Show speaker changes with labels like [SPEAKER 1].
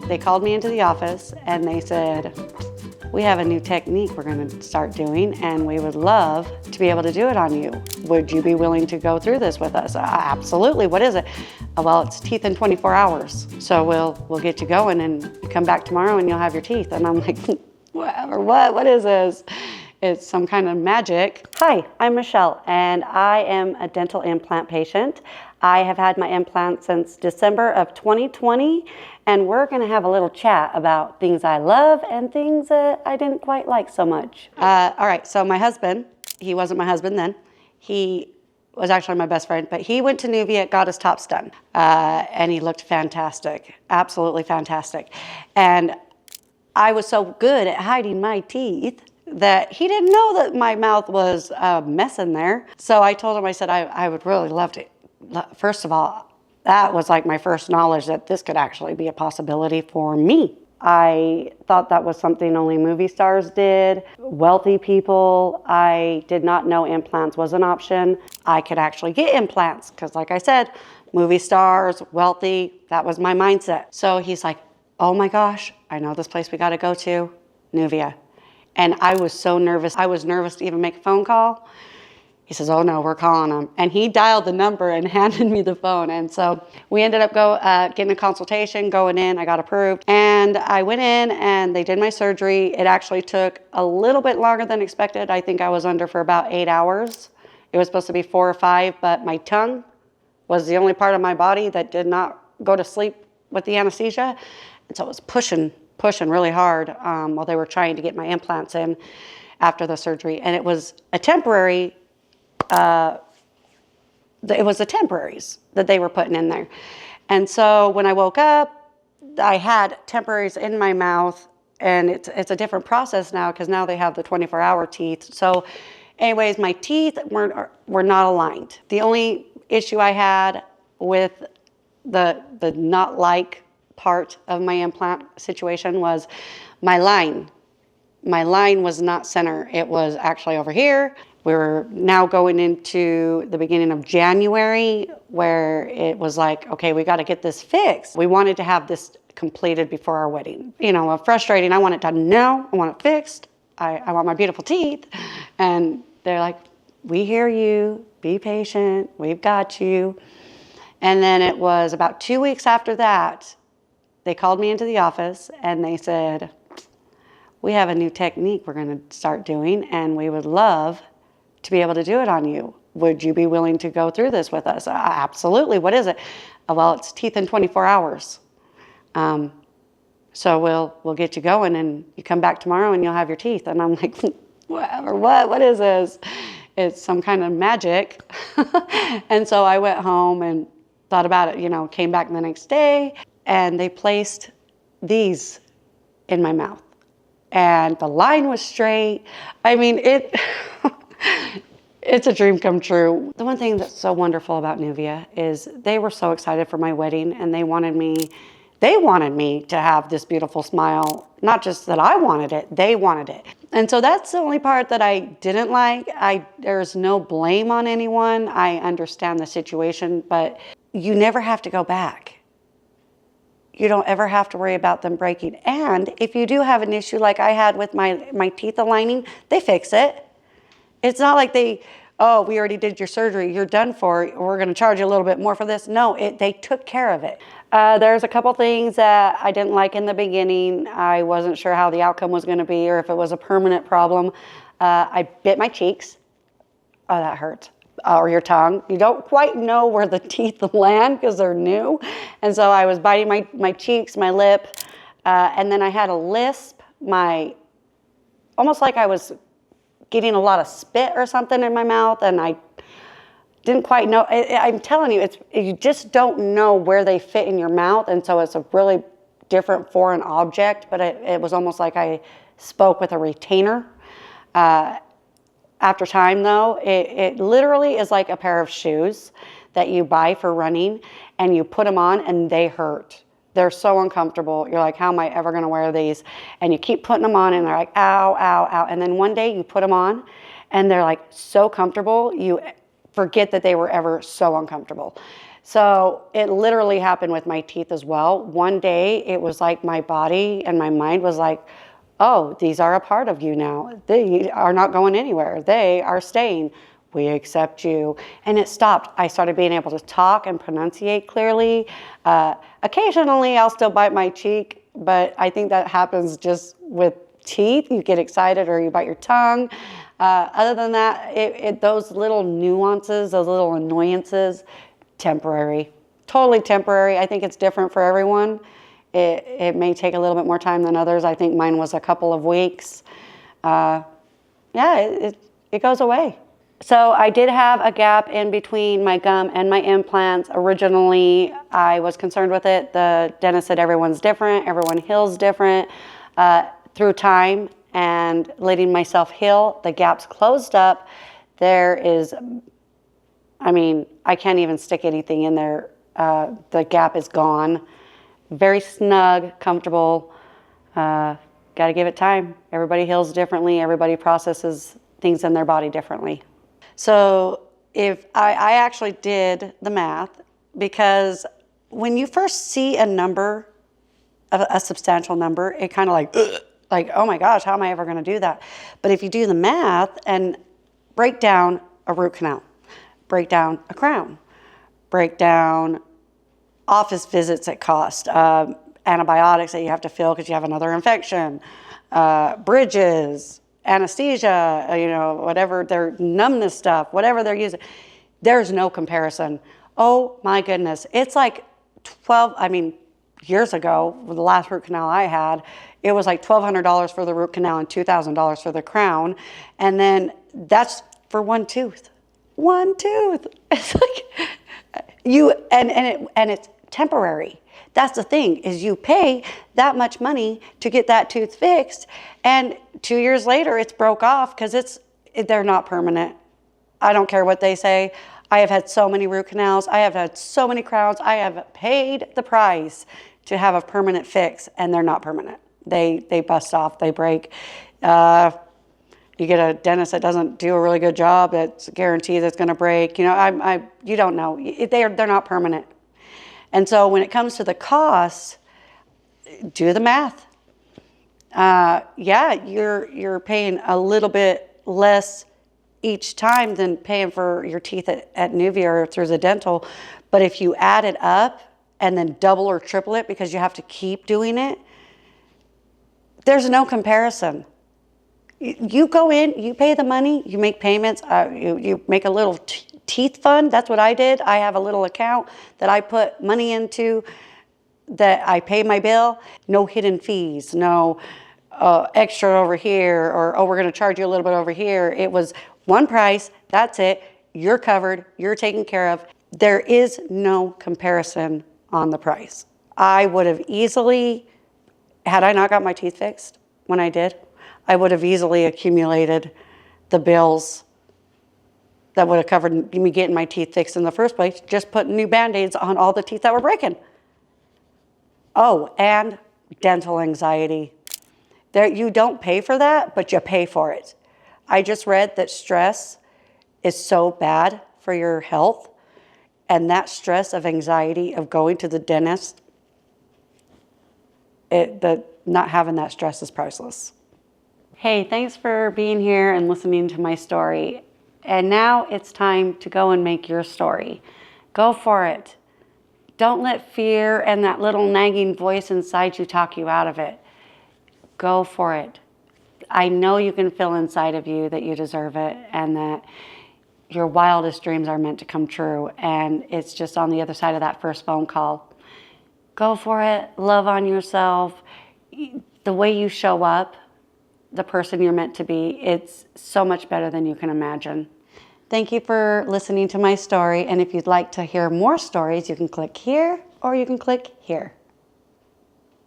[SPEAKER 1] They called me into the office and they said, we have a new technique we're going to start doing and we would love to be able to do it on you. Would you be willing to go through this with us? Absolutely. What is it? Well, it's teeth in 24 hours. So we'll get you going and you come back tomorrow and you'll have your teeth. And I'm like, whatever, what is this? It's some kind of magic. Hi, I'm Michelle and I am a dental implant patient. I have had my implant since December of 2020 and we're gonna have a little chat about things I love and things that I didn't quite like so much. All right, so my husband, he wasn't my husband then. He was actually my best friend, but he went to Nuvia, got his tops done, and he looked fantastic, absolutely fantastic. And I was so good at hiding my teeth that he didn't know that my mouth was a mess in there. So I told him, I said, I would really love to. First of all, that was like my first knowledge that this could actually be a possibility for me. I thought that was something only movie stars did, wealthy people. I did not know implants was an option. I could actually get implants because like I said, movie stars, wealthy, that was my mindset. So he's like, oh my gosh, I know this place we got to go to, Nuvia. And I was so nervous. I was nervous to even make a phone call. He says, oh no, we're calling them. And he dialed the number and handed me the phone. And so we ended up getting a consultation, going in, I got approved. And I went in and they did my surgery. It actually took a little bit longer than expected. I think I was under for about 8 hours. It was supposed to be 4 or 5, but my tongue was the only part of my body that did not go to sleep with the anesthesia. And so it was pushing really hard while they were trying to get my implants in after the surgery. And it was a temporary, it was the temporaries that they were putting in there. And so when I woke up, I had temporaries in my mouth and it's a different process now because now they have the 24-hour teeth. So anyways, my teeth were not aligned. The only issue I had with the not like part of my implant situation was my line. My line was not center. It was actually over here. We were now going into the beginning of January where it was like, okay, we got to get this fixed. We wanted to have this completed before our wedding. You know, frustrating. I want it done now. I want it fixed. I want my beautiful teeth. And they're like, we hear you. Be patient. We've got you. And then it was about 2 weeks after that, they called me into the office and they said, we have a new technique we're going to start doing and we would love to be able to do it on you. Would you be willing to go through this with us? Absolutely. What is it? Well, it's teeth in 24 hours. So we'll get you going and you come back tomorrow and you'll have your teeth. And I'm like, whatever, what is this? It's some kind of magic. And so I went home and thought about it, you know, came back the next day and they placed these in my mouth. And the line was straight. I mean, it's a dream come true. The one thing that's so wonderful about Nuvia is they were so excited for my wedding and they wanted me to have this beautiful smile. Not just that I wanted it, they wanted it. And so that's the only part that I didn't like. There's no blame on anyone. I understand the situation, but you never have to go back. You don't ever have to worry about them breaking. And if you do have an issue like I had with my teeth aligning, they fix it. It's not like oh, we already did your surgery, you're done for, we're gonna charge you a little bit more for this. No, they took care of it. There's a couple things that I didn't like in the beginning. I wasn't sure how the outcome was gonna be or if it was a permanent problem. I bit my cheeks. Oh, that hurts. Or your tongue. You don't quite know where the teeth land because they're new. And so I was biting my cheeks, my lip, and then I had a lisp, almost like I was getting a lot of spit or something in my mouth, and I didn't quite know. I'm telling you, you just don't know where they fit in your mouth, and so it's a really different foreign object, but it was almost like I spoke with a retainer. After time though, it literally is like a pair of shoes that you buy for running and you put them on and they hurt. They're so uncomfortable. You're like, how am I ever gonna wear these? And you keep putting them on and they're like, ow, ow, ow. And then one day you put them on and they're like so comfortable, you forget that they were ever so uncomfortable. So it literally happened with my teeth as well. One day it was like my body and my mind was like, oh, these are a part of you now. They are not going anywhere. They are staying. We accept you. And it stopped. I started being able to talk and pronunciate clearly. Occasionally I'll still bite my cheek, but I think that happens just with teeth. You get excited or you bite your tongue. Other than that, those little nuances, those little annoyances, temporary, totally temporary. I think it's different for everyone. It may take a little bit more time than others. I think mine was a couple of weeks. Yeah, it goes away. So I did have a gap in between my gum and my implants. Originally, I was concerned with it. The dentist said everyone's different, everyone heals different. Through time and letting myself heal, the gaps closed up. There is, I mean, I can't even stick anything in there. The gap is gone. Very snug, comfortable. Got to give it time. Everybody heals differently. Everybody processes things in their body differently. So if I actually did the math, because when you first see a number, a substantial number, it kind of like, oh my gosh, how am I ever going to do that? But if you do the math and break down a root canal, break down a crown, break down office visits that cost, antibiotics that you have to fill because you have another infection, bridges, anesthesia, whatever their numbness stuff, whatever they're using, there's no comparison. Oh my goodness. It's like years ago, with the last root canal I had, it was like $1,200 for the root canal and $2,000 for the crown. And then that's for one tooth. One tooth. It's like and it's temporary. That's the thing, is you pay that much money to get that tooth fixed, and 2 years later it's broke off because they're not permanent. I don't care what they say. I have had so many root canals. I have had so many crowns. I have paid the price to have a permanent fix, and they're not permanent. They bust off, they break. You get a dentist that doesn't do a really good job, that's guaranteed that's going to break. You don't know. They're not permanent. And so when it comes to the costs, do the math. Yeah, you're paying a little bit less each time than paying for your teeth at Nuvia or through the dental. But if you add it up and then double or triple it because you have to keep doing it, there's no comparison. You go in, you pay the money, you make payments, you make a little teeth fund. That's what I did. I have a little account that I put money into, that I pay my bill. No hidden fees, no extra over here, or, oh, we're going to charge you a little bit over here. It was one price, that's it. You're covered, you're taken care of. There is no comparison on the price. I would have easily, had I not got my teeth fixed when I did, I would have easily accumulated the bills that would have covered me getting my teeth fixed in the first place, just putting new Band-Aids on all the teeth that were breaking. Oh, and dental anxiety. You don't pay for that, but you pay for it. I just read that stress is so bad for your health, and that stress of anxiety of going to the dentist, not having that stress is priceless. Hey, thanks for being here and listening to my story. And now it's time to go and make your story. Go for it. Don't let fear and that little nagging voice inside you talk you out of it. Go for it. I know you can feel inside of you that you deserve it and that your wildest dreams are meant to come true. And it's just on the other side of that first phone call. Go for it. Love on yourself. The way you show up, the person you're meant to be, it's so much better than you can imagine. Thank you for listening to my story. And if you'd like to hear more stories, you can click here or you can click here.